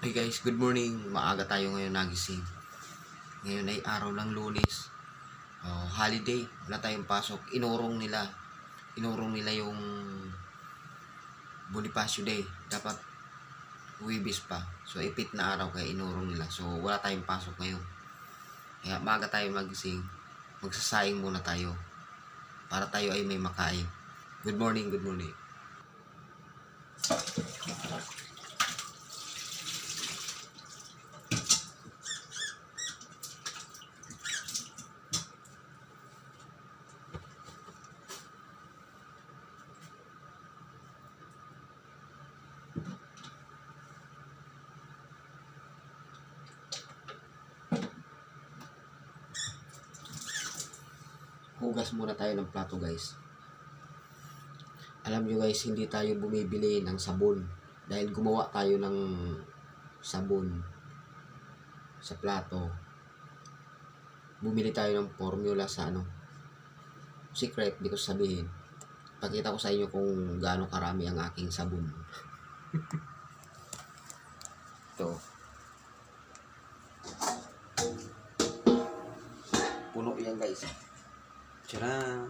Hey guys, good morning. Maaga tayo ngayon nagising. Ngayon ay araw ng Lunes. Holiday. Wala tayong pasok. Inurong nila yung Bonifacio Day. Dapat Huwebes pa. So ipit na araw kaya inurong nila. So wala tayong pasok ngayon. Kaya maaga tayo magising. Magsasayang muna tayo. Para tayo ay may makain. Good morning, good morning. Hugas muna tayo ng plato guys. Alam nyo guys, hindi tayo bumibili ng sabon. Dahil gumawa tayo ng sabon sa plato. Bumili tayo ng formula sa secret, di ko sabihin. Pakita ko sa inyo kung gaano karami ang aking sabon. Ito. Puno yan guys. Tcharam!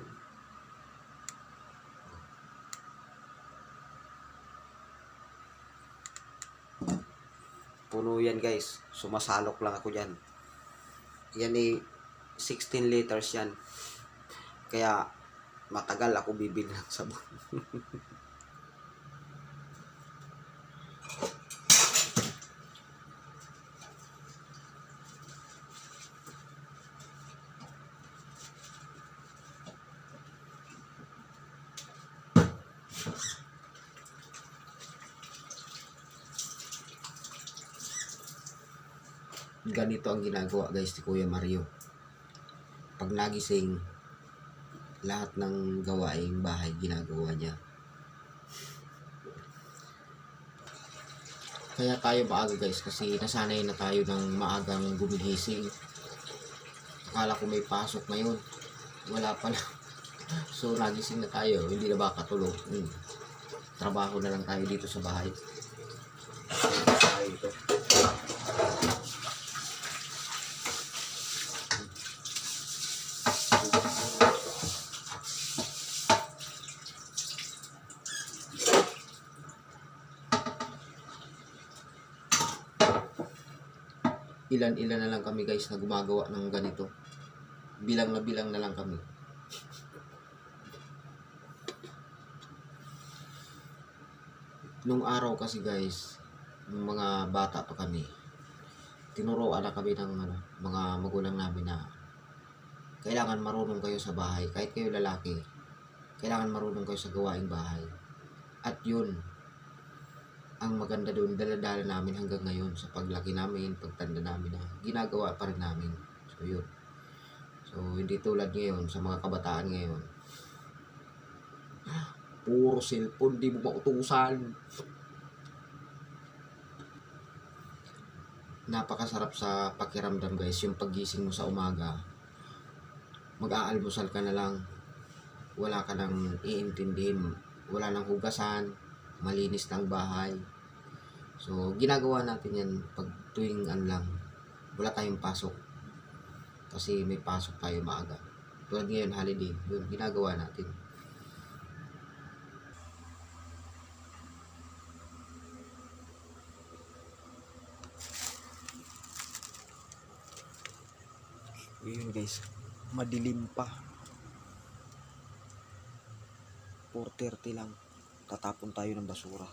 Puno yan guys. Sumasalok lang ako dyan. Yan 16 liters yan. Kaya matagal ako bibili ng sabon. Ganito ang ginagawa guys ni Kuya Mario. Pag nagising, lahat ng gawaing bahay ginagawa niya. Kaya tayo maaga guys kasi nasanay na tayo ng maagang gumigising. Akala ko may pasok ngayon. Wala pala. So nagising na tayo, hindi na ba katulog. Trabaho na lang tayo dito sa bahay. Ito. Ilan-ilan na lang kami guys na gumagawa ng ganito. Bilang na lang kami. Nung araw kasi guys, nung mga bata pa kami, tinuruan na kami ng mga magulang namin na kailangan marunong kayo sa bahay. Kahit kayo lalaki, kailangan marunong kayo sa gawaing bahay. At yun, ang maganda doon, dala-dala namin hanggang ngayon sa paglaki namin, pagtanda namin na ginagawa pa rin namin. So yun. So hindi tulad ngayon sa mga kabataan ngayon. Puro cellphone, di mo mautusan. Napakasarap sa pakiramdam guys, yung paggising mo sa umaga. Mag-aalmusal ka na lang. Wala ka nang iintindihin. Wala nang hugasan. Malinis ng bahay. So, ginagawa natin yan pag tuwing lang. Wala tayong pasok. Kasi may pasok tayo maaga. Tulad ngayon, holiday. Yun, ginagawa natin. Yun guys, madilim pa. 4:30 lang. Tatapon tayo ng basura.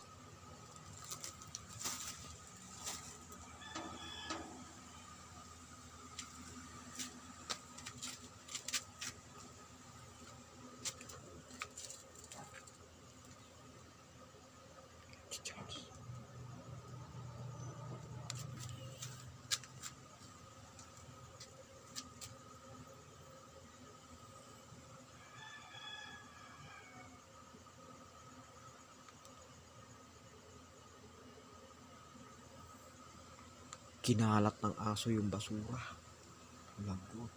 Kinalat ng aso yung basura. Lagot.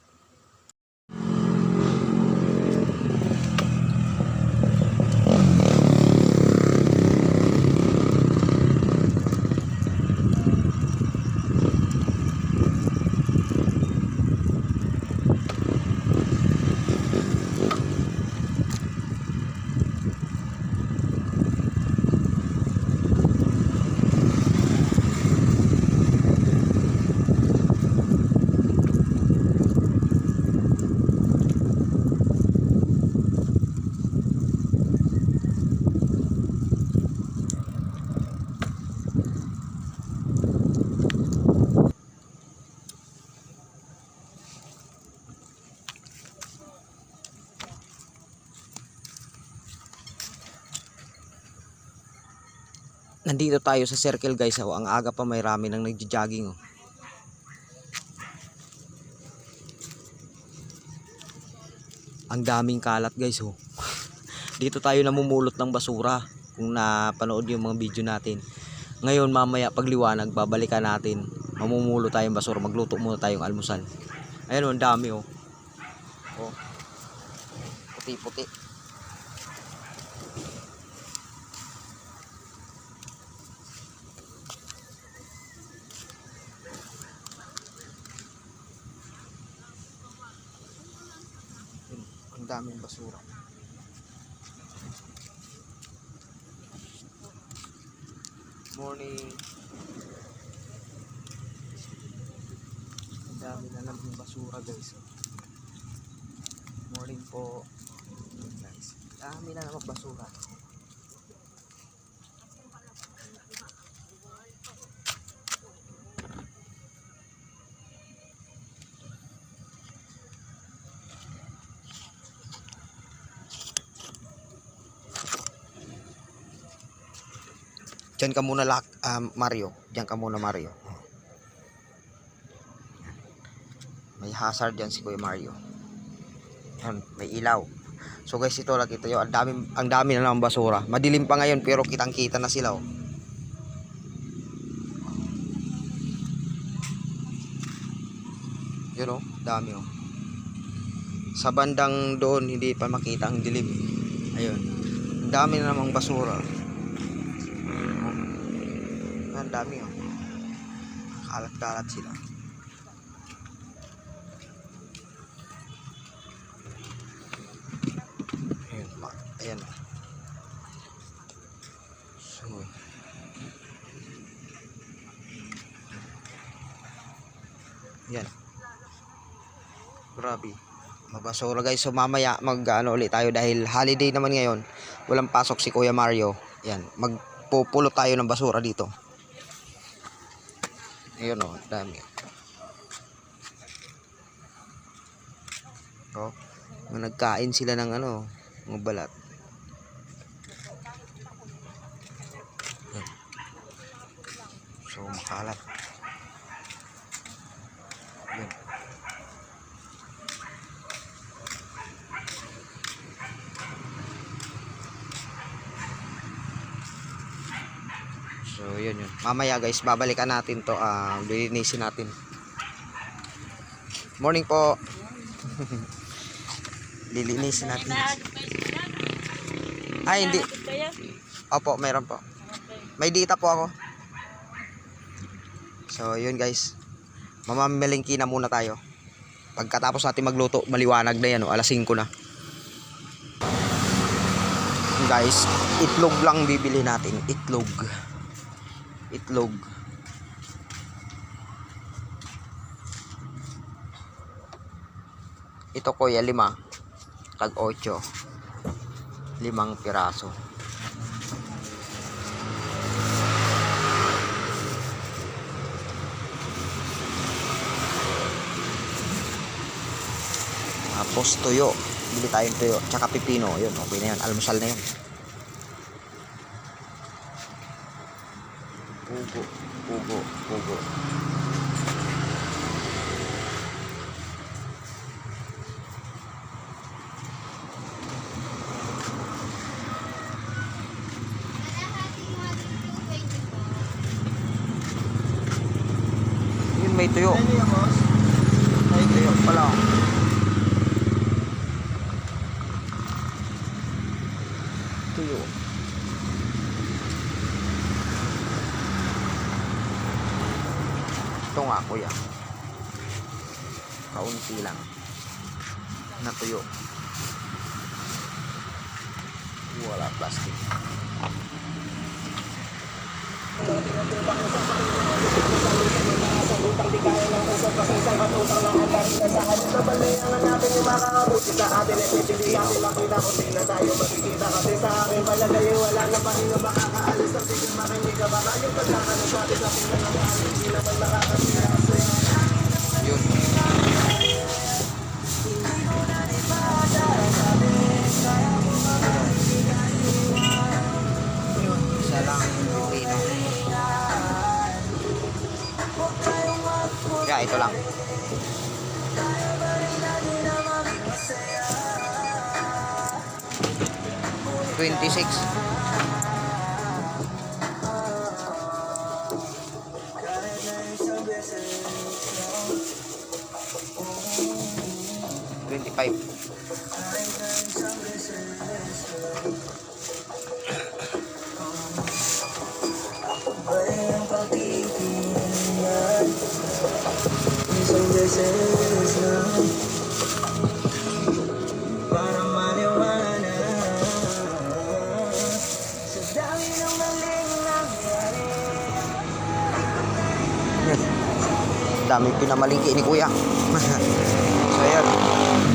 Nandito tayo sa circle guys. Oh. Ang aga pa may rami nang nagja-jogging. Oh. Ang daming kalat guys. Oh. Dito tayo namumulot ng basura. Kung napanood yung mga video natin. Ngayon mamaya pagliwanag babalikan natin. Mamumulo tayong basura. Magluto muna tayong almusal. Ayan oh, ang dami oh. Oh. Puti-puti. Ang daming basura. Morning. Ang dami na naman basura guys. Morning po. Guys. Dami na naman basura. Diyan ka muna Mario. Diyan ka muna Mario. May hazard diyan si Kuya Mario. Yan, may ilaw. So guys, ito lagi tayo. Ang dami na ng basura. Madilim pa ngayon pero kitang-kita na sila oh. Yun oh, dami oh. Sa bandang doon hindi pa makita ang dilim. Ayun. Ang dami na namang basura. Ang dami oh. Kalat-kalat sila. Ayan. So, yan. Grabe. Mabasura guys. So mamaya mag-ano ulit tayo dahil holiday naman ngayon. Walang pasok si Kuya Mario. Yan. Magpupulot tayo ng basura dito. Ayun oh. Dami. Oh. Nagkain sila ng ano. Mga balat. So makalat. Yan. So yun. Mamaya guys babalikan natin to. Lilinisin natin. Morning po. Lilinisin natin. Ay hindi. Opo meron po. May dita po ako. So yun guys. Mamamalingki na muna tayo. Pagkatapos natin magluto, maliwanag na yan. Alas 5 na. Guys, itlog lang bibili natin. Itlog. Ito kuya 5. Tag 8. 5 piraso. Tapos tuyo. Bili tayong tuyo. Tsaka pipino. Yun, okay na yun. Almusal na yun. Pugo. Yun, may tuyo. May tuyo pala. Tuyo. Ito nga kuya. Kaunti lang. Na tuyo. Wala plastic. Yun. Isa lang yung pipino. ito lang. $26. $25. Isang beses na para maliwanag sa dami ng maling nangyari. Daming pinamalingki ni kuya. So ayun,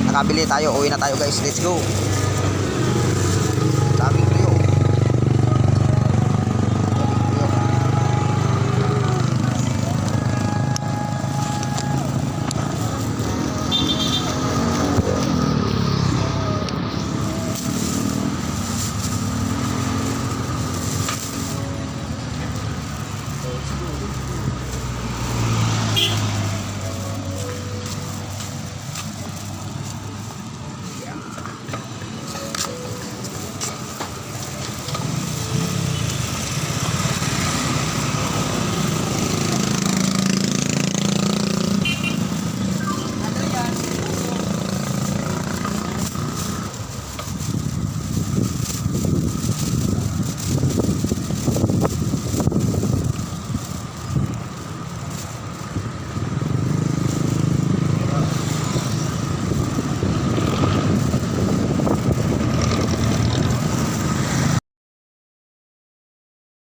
nakabili tayo, uwi na tayo guys, let's go.